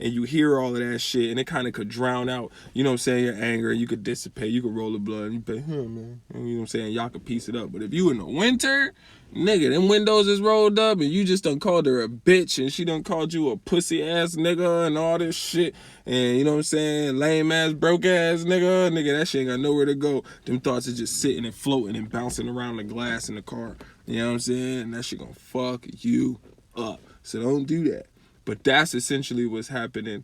Speaker 1: and you hear all of that shit and it kind of could drown out, you know what I'm saying, your anger. You could dissipate, you could roll the blood and you be, man. You know what I'm saying? Y'all could piece it up. But if you in the winter, nigga, them windows is rolled up and you just done called her a bitch and she done called you a pussy ass nigga and all this shit. And you know what I'm saying? Lame ass, broke ass nigga. Nigga, that shit ain't got nowhere to go. Them thoughts are just sitting and floating and bouncing around the glass in the car. You know what I'm saying? And that shit gonna fuck you up. So don't do that. But that's essentially what's happening.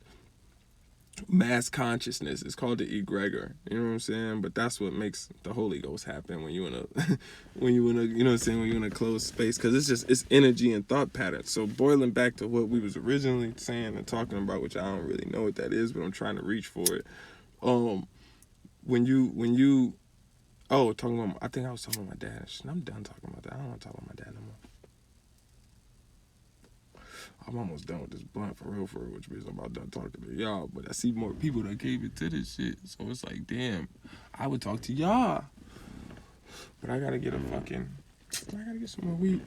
Speaker 1: Mass consciousness. It's called the egregor. You know what I'm saying? But that's what makes the Holy Ghost happen when you in a when you in a, you know what I'm saying, when you in a closed space, because it's energy and thought patterns. So boiling back to what we was originally saying and talking about, which I don't really know what that is, but I'm trying to reach for it. When you talking about, I think I was talking about my dad. I'm done talking about that. I don't want to talk about my dad no more. I'm almost done with this blunt for real, which means I'm about done talking to y'all. But I see more people that came into this shit, so it's like, damn, I would talk to y'all. But I gotta get I gotta get some more weed.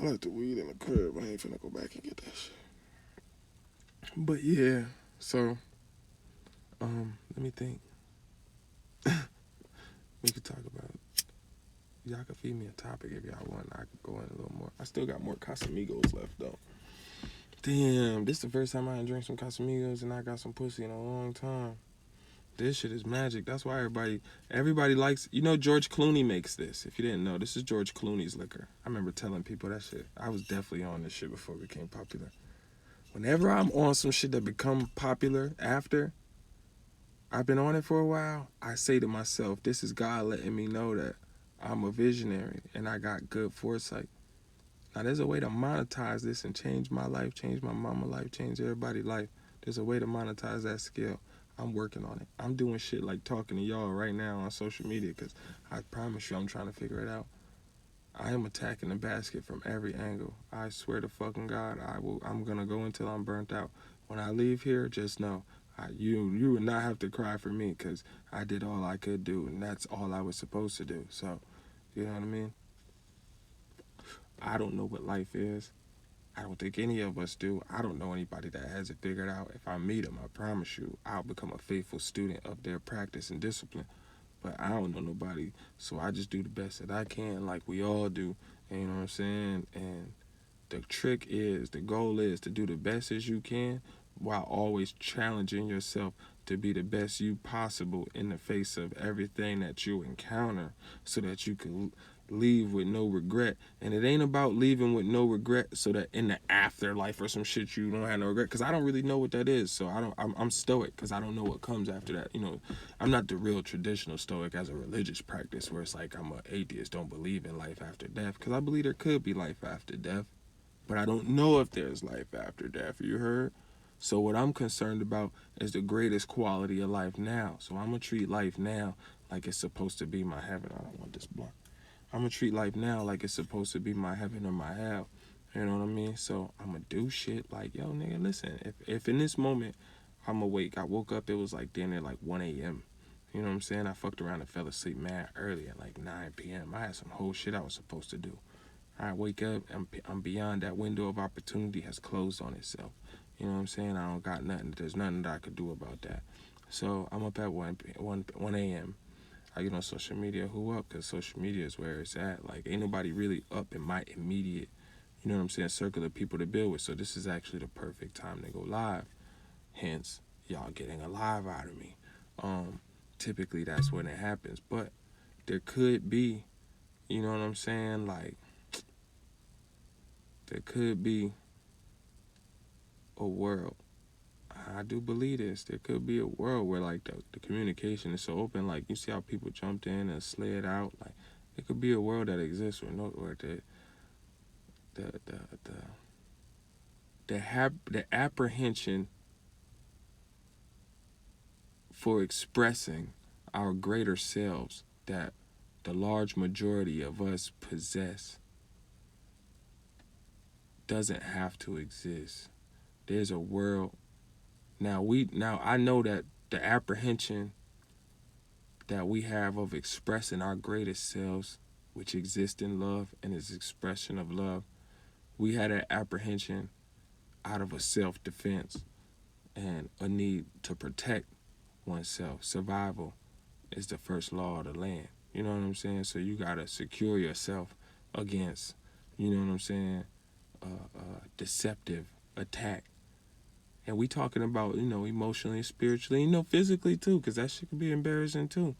Speaker 1: I left the weed in the crib. I ain't finna go back and get that shit. But yeah, so, let me think. We could talk about it. Y'all could feed me a topic if y'all want. I could go in a little more. I still got more Casamigos left though. Damn, this is the first time I done drank some Casamigos and I got some pussy in a long time. This shit is magic. That's why everybody likes, you know, George Clooney makes this. If you didn't know, this is George Clooney's liquor. I remember telling people that shit. I was definitely on this shit before it became popular. Whenever I'm on some shit that become popular after I've been on it for a while, I say to myself, this is God letting me know that I'm a visionary and I got good foresight. Now, there's a way to monetize this and change my life, change my mama's life, change everybody's life. There's a way to monetize that skill. I'm working on it. I'm doing shit like talking to y'all right now on social media because I promise you I'm trying to figure it out. I am attacking the basket from every angle. I swear to fucking God, I'm going to go until I'm burnt out. When I leave here, just know, you would not have to cry for me because I did all I could do and that's all I was supposed to do. So, you know what I mean? I don't know what life is. I don't think any of us do. I don't know anybody that has it figured out. If I meet them, I promise you, I'll become a faithful student of their practice and discipline. But I don't know nobody, so I just do the best that I can, like we all do. And you know what I'm saying? And the goal is to do the best as you can while always challenging yourself to be the best you possible in the face of everything that you encounter so that you can leave with no regret. And it ain't about leaving with no regret so that in the afterlife or some shit you don't have no regret, because I don't really know what that is. So I'm stoic because I don't know what comes after that. I'm not the real traditional stoic as a religious practice where it's like I'm an atheist, don't believe in life after death, because I believe there could be life after death, but I don't know if there's life after death. You heard? So what I'm concerned about is the greatest quality of life now. So I'm gonna treat life now like it's supposed to be my heaven. I don't want this blunt. I'm gonna treat life now like it's supposed to be my heaven or my hell. You know what I mean? So I'm gonna do shit like, yo, nigga, listen. If in this moment I'm awake, I woke up, it was like damn near like 1 a.m. You know what I'm saying? I fucked around and fell asleep mad early at like 9 p.m. I had some whole shit I was supposed to do. I wake up, I'm beyond that window of opportunity has closed on itself. You know what I'm saying? I don't got nothing. There's nothing that I could do about that. So I'm up at 1 a.m. I get on social media, who up? Because social media is where it's at. Like, ain't nobody really up in my immediate, you know what I'm saying, circle of people to build with. So this is actually the perfect time to go live. Hence, y'all getting a live out of me. Typically, that's when it happens. But there could be, you know what I'm saying, like, there could be a world. I do believe this. There could be a world where like the communication is so open. Like you see how people jumped in and slid out. Like it could be a world that exists where the apprehension for expressing our greater selves that the large majority of us possess doesn't have to exist. There's a world. Now I know that the apprehension that we have of expressing our greatest selves, which exist in love and is expression of love, we had that apprehension out of a self-defense and a need to protect oneself. Survival is the first law of the land. You know what I'm saying? So you gotta secure yourself against, you know what I'm saying, deceptive attack. And we talking about, emotionally, spiritually, physically too, because that shit can be embarrassing too.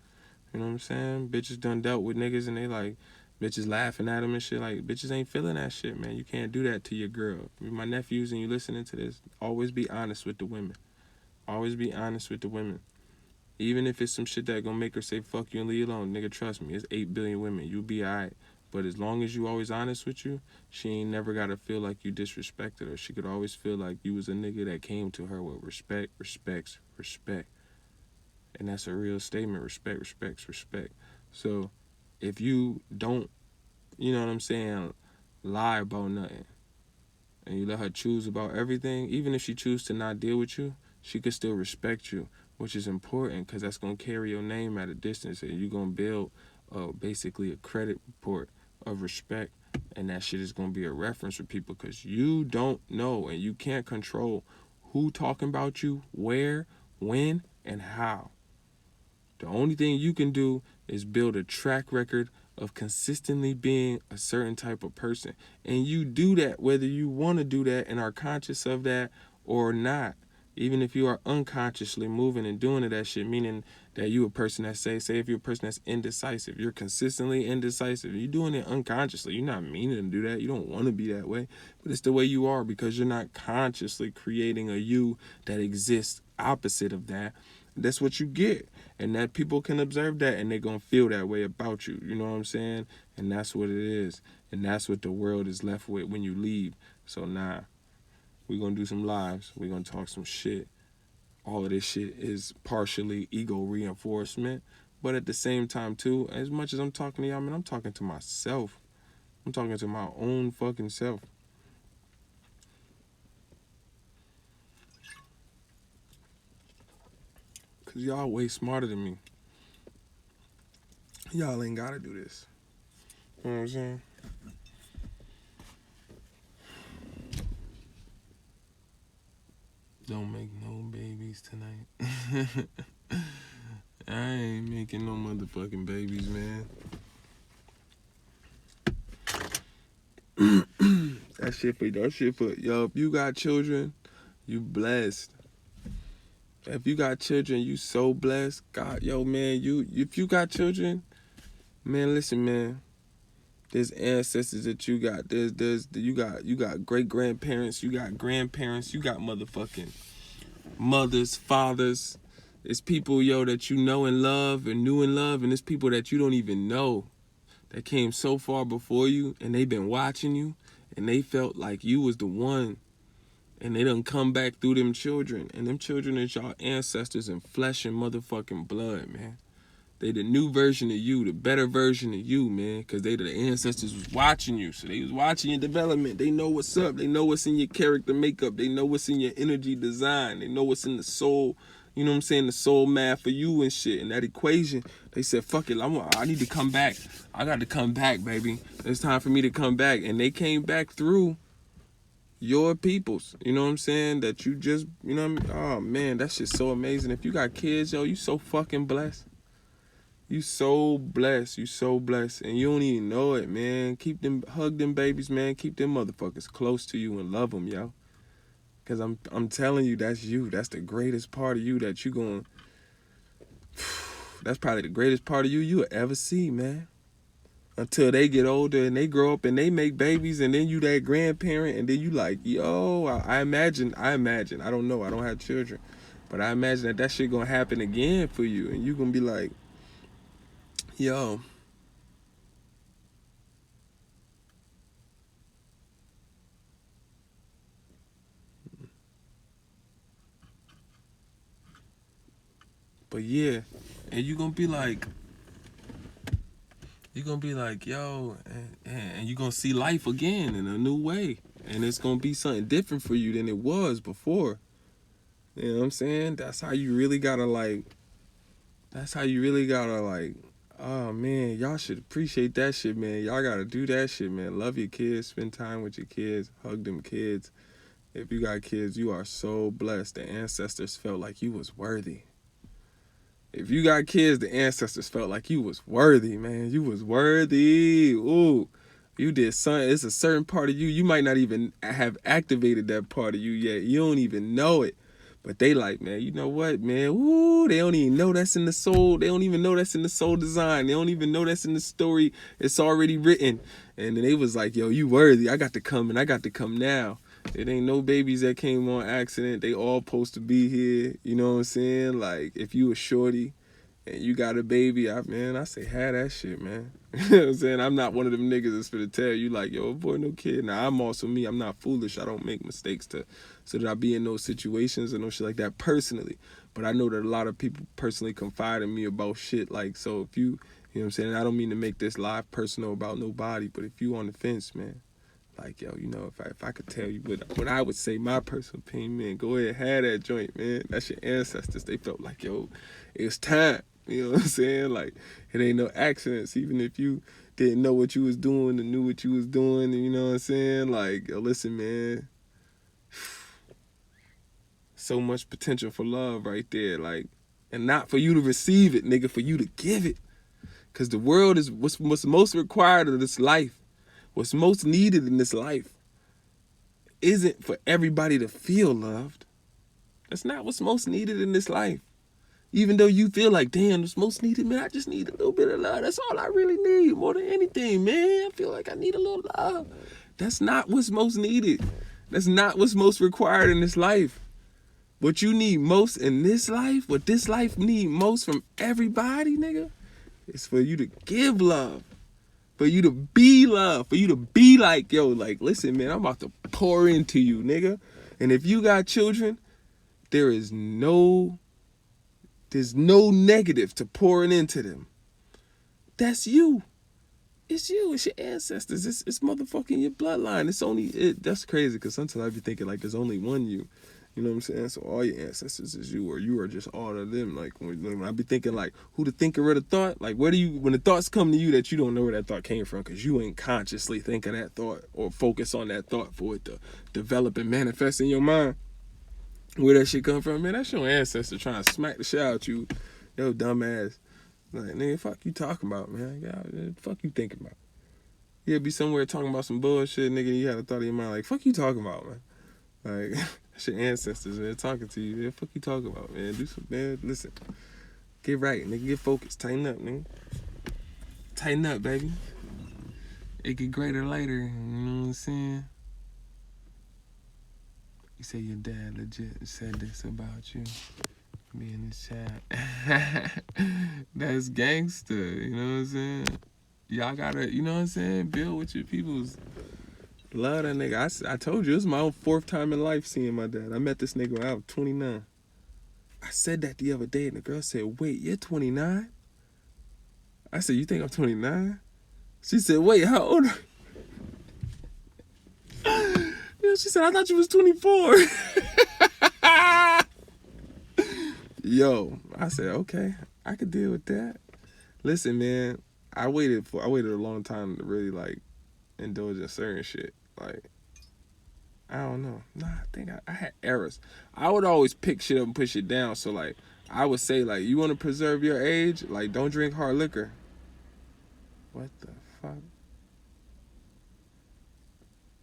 Speaker 1: You know what I'm saying? Bitches done dealt with niggas and they like, bitches laughing at them and shit. Like, bitches ain't feeling that shit, man. You can't do that to your girl. My nephews and you listening to this, always be honest with the women. Always be honest with the women. Even if it's some shit that gonna make her say fuck you and leave you alone, nigga, trust me, it's 8 billion women. You be alright. But as long as you always honest with you, she ain't never gotta feel like you disrespected her. She could always feel like you was a nigga that came to her with respect, respect. And that's a real statement, respect. So if you don't, you know what I'm saying, lie about nothing, and you let her choose about everything, even if she chooses to not deal with you, she could still respect you, which is important because that's going to carry your name at a distance, and you're going to build basically a credit report of respect, and that shit is going to be a reference for people because you don't know and you can't control who talking about you, where, when, and how. The only thing you can do is build a track record of consistently being a certain type of person. And you do that whether you want to do that and are conscious of that or not. Even if you are unconsciously moving and doing that shit, meaning that you a person that say if you're a person that's indecisive, you're consistently indecisive. You're doing it unconsciously. You're not meaning to do that. You don't want to be that way. But it's the way you are because you're not consciously creating a you that exists opposite of that. That's what you get. And that people can observe that and they're going to feel that way about you. You know what I'm saying? And that's what it is. And that's what the world is left with when you leave. So we're going to do some lives. We're going to talk some shit. All of this shit is partially ego reinforcement. But at the same time, too, as much as I'm talking to y'all, man, I'm talking to myself. I'm talking to my own fucking self. Because y'all way smarter than me. Y'all ain't got to do this. You know what I'm saying? Don't make no babies tonight. I ain't making no motherfucking babies, man. That shit for, yo, if you got children, you blessed. If you got children, you so blessed. God, yo, man, if you got children, man, listen, man. There's ancestors that you got. You got great grandparents. You got grandparents. You got motherfucking mothers, fathers. It's people, yo, that you know and love and knew and love, and it's people that you don't even know that came so far before you, and they been watching you, and they felt like you was the one, and they done come back through them children, and them children is y'all ancestors in flesh and motherfucking blood, man. They the new version of you, the better version of you, man, because they the ancestors was watching you, so they was watching your development. They know what's up. They know what's in your character makeup. They know what's in your energy design. They know what's in the soul, you know what I'm saying, the soul math for you and shit. And that equation, they said, fuck it, I need to come back. I got to come back, baby. It's time for me to come back. And they came back through your peoples, you know what I'm saying, that you just, you know what I mean? Oh, man, that shit's so amazing. If you got kids, yo, you so fucking blessed. You so blessed. You so blessed. And you don't even know it, man. Hug them babies, man. Keep them motherfuckers close to you and love them, yo. Because I'm telling you, that's you. That's the greatest part of you that you going that's probably the greatest part of you you'll ever see, man. Until they get older and they grow up and they make babies, and then you that grandparent, and then you like, yo, I imagine, I don't know, I don't have children, but I imagine that shit gonna happen again for you, and you gonna be like, yo, but yeah, and you gonna be like, yo, and you gonna see life again in a new way, and it's gonna be something different for you than it was before. You know what I'm saying? That's how you really gotta like, oh man, y'all should appreciate that shit, man. Y'all gotta do that shit, man. Love your kids, spend time with your kids, hug them kids. If you got kids, you are so blessed. The ancestors felt like you was worthy. If you got kids, the ancestors felt like you was worthy, man. You was worthy. Ooh, you did something. It's a certain part of you. You might not even have activated that part of you yet. You don't even know it. But they like, man, you know what, man? Ooh, they don't even know that's in the soul. They don't even know that's in the soul design. They don't even know that's in the story. It's already written. And then they was like, yo, you worthy. I got to come, and I got to come now. It ain't no babies that came on accident. They all supposed to be here. You know what I'm saying? Like, if you a shorty and you got a baby, I say, have that shit, man. You know what I'm saying? I'm not one of them niggas that's finna tell you, like, yo, boy, no kid. Now, I'm also me. I'm not foolish. I don't make mistakes so that I be in those situations and no shit like that personally. But I know that a lot of people personally confide in me about shit. Like, so if you know what I'm saying? I don't mean to make this live personal about nobody, but if you on the fence, man, like, yo, you know, if I could tell you what I would say, my personal opinion, man, go ahead, have that joint, man. That's your ancestors. They felt like, yo, it's time. You know what I'm saying? Like, it ain't no accidents. Even if you didn't know what you was doing and knew what you was doing, you know what I'm saying? Like, yo, listen, man. So much potential for love right there. Like, and not for you to receive it, nigga, for you to give it. Because the world is what's most required of this life. What's most needed in this life isn't for everybody to feel loved. That's not what's most needed in this life. Even though you feel like, damn, it's most needed, man, I just need a little bit of love. That's all I really need, more than anything, man. I feel like I need a little love. That's not what's most needed. That's not what's most required in this life. What you need most in this life, what this life need most from everybody, nigga, is for you to give love. For you to be love. For you to be like, yo, like, listen, man, I'm about to pour into you, nigga. And if you got children, there's no negative to pouring into them. That's you. It's you. It's your ancestors. It's motherfucking your bloodline. That's crazy, because sometimes I be thinking like there's only one you. You know what I'm saying? So all your ancestors is you, or you are just all of them. Like, when I be thinking like, who the thinker of the thought? Like, when the thoughts come to you that you don't know where that thought came from, because you ain't consciously thinking that thought or focus on that thought for it to develop and manifest in your mind. Where that shit come from, man? That's your ancestor trying to smack the shit out you, yo, dumbass. Like, nigga, fuck you talking about, man? Yeah, fuck you thinking about? You be somewhere talking about some bullshit, nigga. You had a thought in your mind like, fuck you talking about, man? Like, that's your ancestors, man, talking to you. Man, fuck you talking about, man? Do some, man. Listen, get right, nigga. Get focused. Tighten up, nigga. Tighten up, baby. It get greater later. You know what I'm saying? You say your dad legit said this about you. Being a chat. That's gangster. You know what I'm saying? Y'all gotta, you know what I'm saying? Build with your peoples. Love that nigga. I told you, this is my own 4th time in life seeing my dad. I met this nigga when I was 29. I said that the other day, and the girl said, "Wait, you're 29?" I said, "You think I'm 29?" She said, "Wait, how old are you?" Yeah, she said, "I thought you was 24." Yo, I said, "Okay, I could deal with that." Listen, man, I waited a long time to really like indulge in certain shit. Like, I don't know. Nah, I think I had errors. I would always pick shit up and push it down. So like, I would say like, you want to preserve your age? Like, don't drink hard liquor. What the fuck?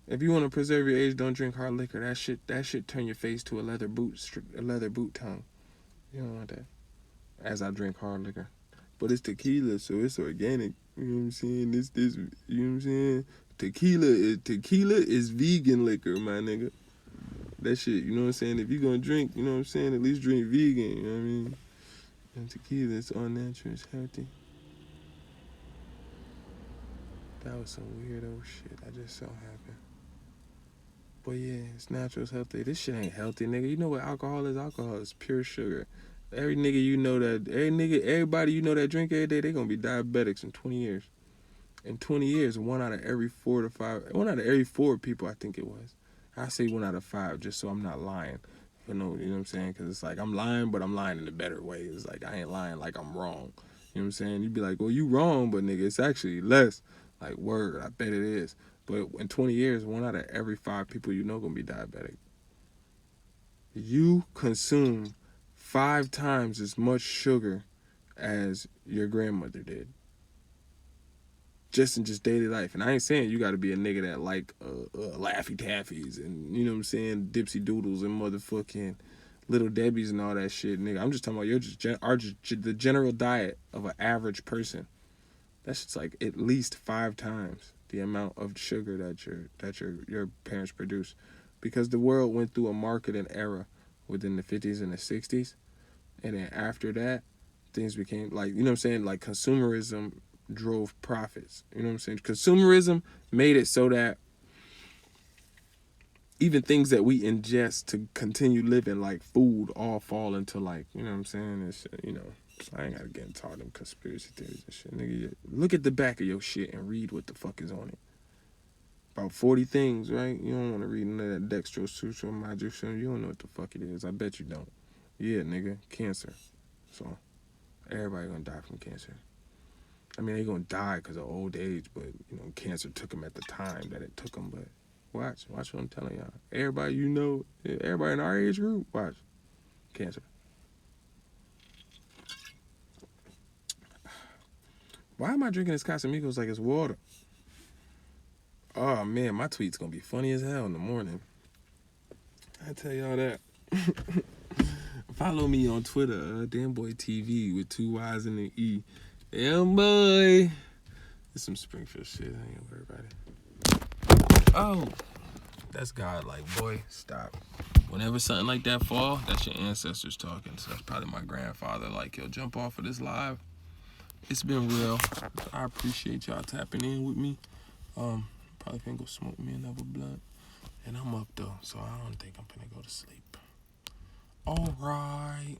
Speaker 1: If you want to preserve your age, don't drink hard liquor. That shit turn your face to a leather boot tongue. You don't want that. As I drink hard liquor, but it's tequila, so it's organic. You know what I'm saying? This, you know what I'm saying? Tequila is vegan liquor, my nigga. That shit, you know what I'm saying? If you gonna drink, you know what I'm saying? At least drink vegan. You know what I mean? And tequila is all natural, it's healthy. That was some weirdo shit. I just so happened. But yeah, it's natural, it's healthy. This shit ain't healthy, nigga. You know what alcohol is? Alcohol is pure sugar. Everybody you know that drink every day, they gonna be diabetics in 20 years. In 20 years, one out of every 4 people, I think it was. I say 1 out of 5, just so I'm not lying. You know what I'm saying? Because it's like, I'm lying, but I'm lying in a better way. It's like, I ain't lying like I'm wrong. You know what I'm saying? You'd be like, well, you wrong, but nigga, it's actually less. Like, word, I bet it is. But in 20 years, 1 out of every 5 people you know gonna be diabetic. You consume 5 times as much sugar as your grandmother did. Just in daily life. And I ain't saying you got to be a nigga that like Laffy Taffies and, you know what I'm saying, Dipsy Doodles and motherfucking Little Debbie's and all that shit, nigga. I'm just talking about the general diet of an average person. That's just like at least 5 times the amount of sugar that your parents produce, because the world went through a marketing era within the 50s and the 60s, and then after that, things became like, you know what I'm saying, like consumerism drove profits. You know what I'm saying? Consumerism made it so that even things that we ingest to continue living, like food, all fall into like, you know what I'm saying? It's, you know, I ain't gotta get into all them conspiracy theories and shit. Nigga, look at the back of your shit and read what the fuck is on it. About 40 things, right? You don't want to read none of that dextrosustral. You don't know what the fuck it is. I bet you don't. Yeah, nigga, cancer. So everybody gonna die from cancer. I mean, they gonna die because of old age, but, you know, cancer took them at the time that it took them. But watch what I'm telling y'all. Everybody you know, everybody in our age group, watch, cancer. Why am I drinking this Casamigos like it's water? Oh, man, my tweet's gonna be funny as hell in the morning. I tell y'all that. Follow me on Twitter, DamnBoyTV with 2 Y's and an E. Damn boy. It's some Springfield shit. I ain't gonna worry about it. Oh, that's God. Like, boy, stop. Whenever something like that fall, that's your ancestors talking. So that's probably my grandfather. Like, he'll jump off of this live. It's been real. I appreciate y'all tapping in with me. Probably finna go smoke me another blunt. And I'm up though, so I don't think I'm finna go to sleep. All right.